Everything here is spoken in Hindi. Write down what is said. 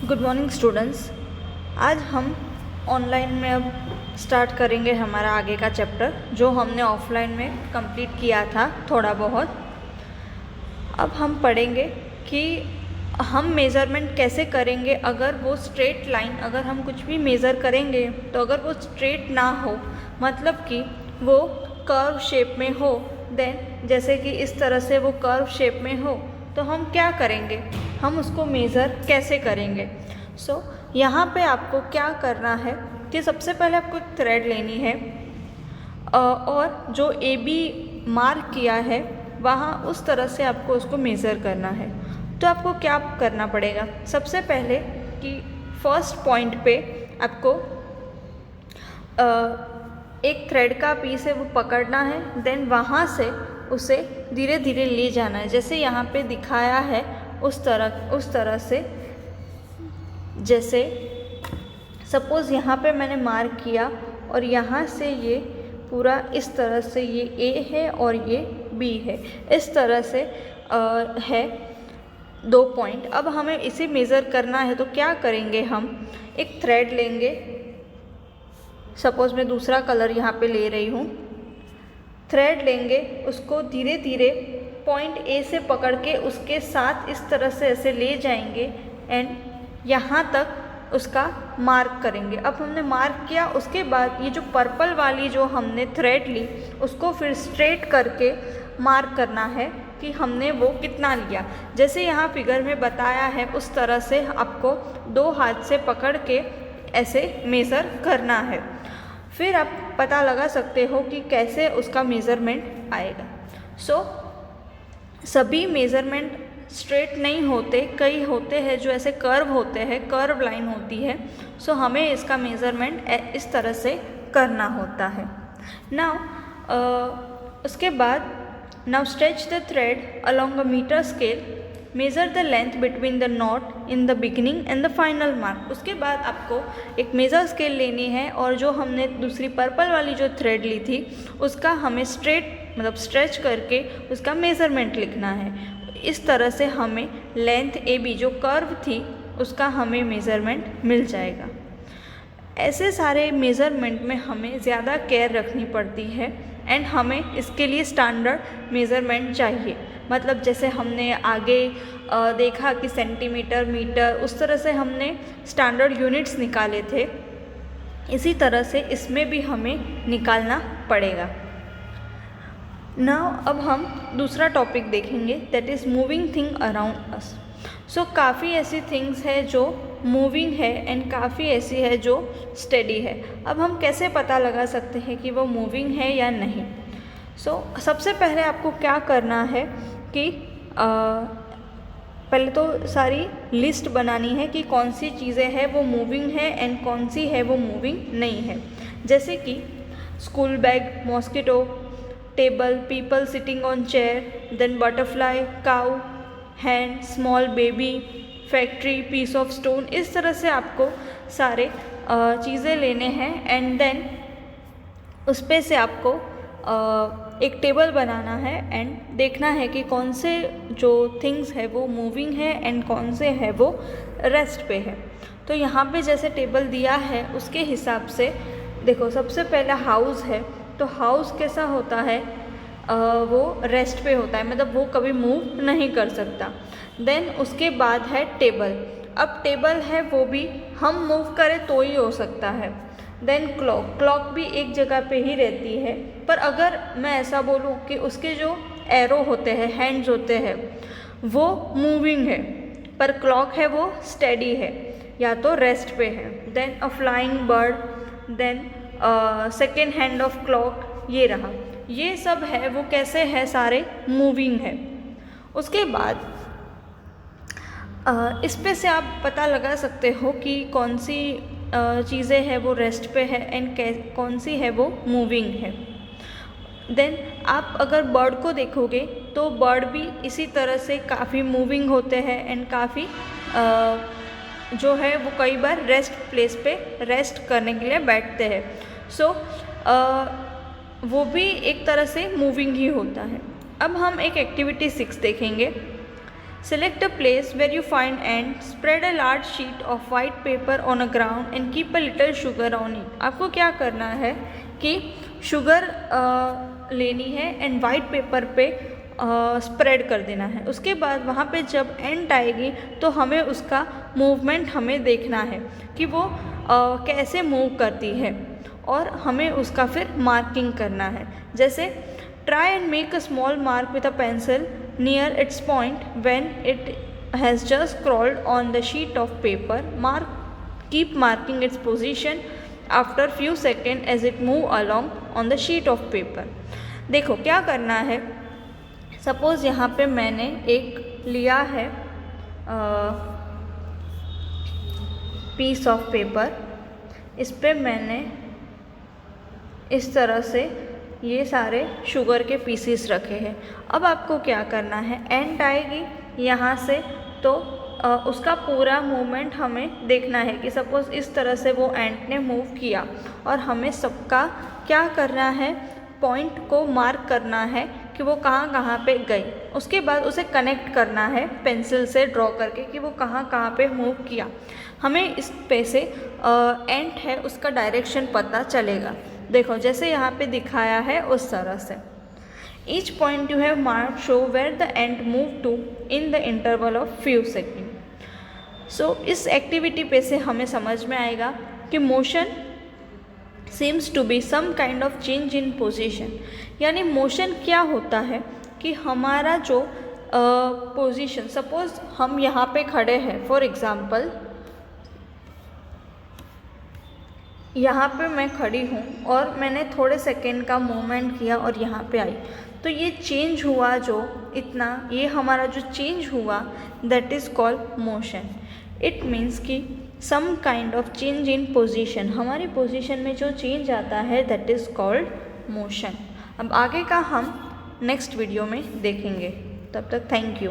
Good morning students. आज हम ऑनलाइन में अब स्टार्ट करेंगे हमारा आगे का चैप्टर जो हमने ऑफलाइन में कंप्लीट किया था थोड़ा बहुत। अब हम पढ़ेंगे कि हम मेज़रमेंट कैसे करेंगे। अगर वो स्ट्रेट लाइन, अगर हम कुछ भी मेज़र करेंगे तो अगर वो स्ट्रेट ना हो, मतलब कि वो कर्व शेप में हो, देन जैसे कि इस तरह से वो कर्व शेप में हो, तो हम क्या करेंगे, हम उसको मेज़र कैसे करेंगे। यहाँ पे आपको क्या करना है कि सबसे पहले आपको एक थ्रेड लेनी है और जो ए बी मार्क किया है वहाँ उस तरह से आपको उसको मेज़र करना है। तो आपको क्या करना पड़ेगा, सबसे पहले कि फर्स्ट पॉइंट पे आपको एक थ्रेड का पीस है वो पकड़ना है, देन वहाँ से उसे धीरे धीरे ले जाना है, जैसे यहाँ पे दिखाया है उस तरह से। जैसे सपोज़ यहाँ पे मैंने मार्क किया और यहाँ से ये पूरा इस तरह से ये ए है और ये बी है, इस तरह से है 2 पॉइंट। अब हमें इसे मेज़र करना है तो क्या करेंगे, हम एक थ्रेड लेंगे। सपोज़ मैं दूसरा कलर यहाँ पे ले रही हूँ, थ्रेड लेंगे, उसको धीरे धीरे पॉइंट ए से पकड़ के उसके साथ इस तरह से ऐसे ले जाएंगे एंड यहाँ तक उसका मार्क करेंगे। अब हमने मार्क किया, उसके बाद ये जो पर्पल वाली जो हमने थ्रेड ली उसको फिर स्ट्रेट करके मार्क करना है कि हमने वो कितना लिया। जैसे यहाँ फिगर में बताया है उस तरह से आपको 2 हाथ से पकड़ के ऐसे मेज़र करना है। फिर आप पता लगा सकते हो कि कैसे उसका मेज़रमेंट आएगा। सभी मेज़रमेंट स्ट्रेट नहीं होते, कई होते हैं जो ऐसे कर्व होते हैं, कर्व लाइन होती है। हमें इसका मेज़रमेंट इस तरह से करना होता है। उसके बाद stretch the thread along a metre scale, measure the length between the knot in the beginning and the final mark. उसके बाद आपको एक मेज़र स्केल लेनी है और जो हमने दूसरी पर्पल वाली जो थ्रेड ली थी उसका हमें स्ट्रेच करके उसका मेज़रमेंट लिखना है। इस तरह से हमें लेंथ ए बी जो कर्व थी उसका हमें मेज़रमेंट मिल जाएगा। ऐसे सारे मेज़रमेंट में हमें ज़्यादा केयर रखनी पड़ती है एंड हमें इसके लिए स्टैंडर्ड मेज़रमेंट चाहिए। मतलब जैसे हमने आगे देखा कि सेंटीमीटर, मीटर, उस तरह से हमने स्टैंडर्ड यूनिट्स निकाले थे, इसी तरह से इसमें भी हमें निकालना पड़ेगा। अब हम दूसरा टॉपिक देखेंगे, that is moving thing around us. काफ़ी ऐसी थिंग्स है जो मूविंग है एंड काफ़ी ऐसी है जो स्टेडी है। अब हम कैसे पता लगा सकते हैं कि वो मूविंग है या नहीं। सबसे पहले आपको क्या करना है कि पहले तो सारी लिस्ट बनानी है कि कौन सी चीज़ें हैं वो मूविंग है एंड कौन सी है वो मूविंग नहीं है। जैसे कि school bag, mosquito, table, people sitting on chair, then butterfly, cow, hand, small baby, factory, piece of stone. इस तरह से आपको सारे चीज़ें लेने हैं एंड देन उस पे से आपको एक टेबल बनाना है एंड देखना है कि कौन से जो थिंग्स है वो मूविंग है एंड कौन से है वो रेस्ट पे है। तो यहाँ पे जैसे टेबल दिया है उसके हिसाब से देखो, सबसे पहला हाउस है, तो हाउस कैसा होता है, वो रेस्ट पे होता है, मतलब वो कभी मूव नहीं कर सकता। देन उसके बाद है टेबल। अब टेबल है वो भी हम मूव करें तो ही हो सकता है। देन क्लॉक भी एक जगह पे ही रहती है, पर अगर मैं ऐसा बोलूँ कि उसके जो एरो होते हैं, हैंड्स होते हैं, वो मूविंग है, पर क्लॉक है वो स्टेडी है या तो रेस्ट पे है। Then a flying bird, then second hand of clock, ये रहा, ये सब है वो कैसे है, सारे मूविंग है। उसके बाद इस पे से आप पता लगा सकते हो कि कौन सी चीज़ें हैं वो रेस्ट पे है एंड कौन सी है वो मूविंग है। देन आप अगर बर्ड को देखोगे तो बर्ड भी इसी तरह से काफ़ी मूविंग होते हैं एंड काफ़ी जो है वो कई बार रेस्ट प्लेस पे रेस्ट करने के लिए बैठते हैं। वो भी एक तरह से मूविंग ही होता है। अब हम एक एक्टिविटी 6 देखेंगे, Select a place where you find ant, spread a large sheet of white paper on a ground and keep a little sugar on it. आपको क्या करना है कि शुगर लेनी है एंड वाइट पेपर पे स्प्रेड कर देना है। उसके बाद वहाँ पे जब एंट आएगी तो हमें उसका मूवमेंट हमें देखना है कि वो कैसे मूव करती है और हमें उसका फिर मार्किंग करना है। जैसे try and make a small mark with a pencil near its point when it has just crawled on the sheet of paper. Keep marking its position after few seconds as it move along on the sheet of paper. देखो क्या करना है, सपोज़ यहाँ पे मैंने एक लिया है पीस ऑफ पेपर, इस पे मैंने इस तरह से ये सारे शुगर के पीसीस रखे हैं। अब आपको क्या करना है, एंट आएगी यहाँ से तो उसका पूरा मूवमेंट हमें देखना है कि सपोज़ इस तरह से वो एंट ने मूव किया और हमें सबका क्या करना है, पॉइंट को मार्क करना है कि वो कहाँ कहाँ पे गई। उसके बाद उसे कनेक्ट करना है पेंसिल से ड्रॉ करके कि वो कहाँ कहाँ पे मूव किया। हमें इस पे से एंट है उसका डायरेक्शन पता चलेगा। देखो जैसे यहाँ पे दिखाया है उस तरह से। Each point you have mark show where the ant move to in the interval of few second. So इस एक्टिविटी पे से हमें समझ में आएगा कि motion seems to be some kind of change in position. यानी मोशन क्या होता है कि हमारा जो पोजीशन, सपोज हम यहाँ पे खड़े हैं, फॉर एग्ज़ाम्पल यहाँ पे मैं खड़ी हूँ और मैंने थोड़े सेकेंड का मूवमेंट किया और यहाँ पे आई, तो ये चेंज हुआ जो इतना, ये हमारा जो चेंज हुआ that is called motion. It means कि some kind of change in position, हमारी पोजीशन में जो चेंज आता है दैट इज़ कॉल्ड मोशन। अब आगे का हम नेक्स्ट वीडियो में देखेंगे। तब तक थैंक यू।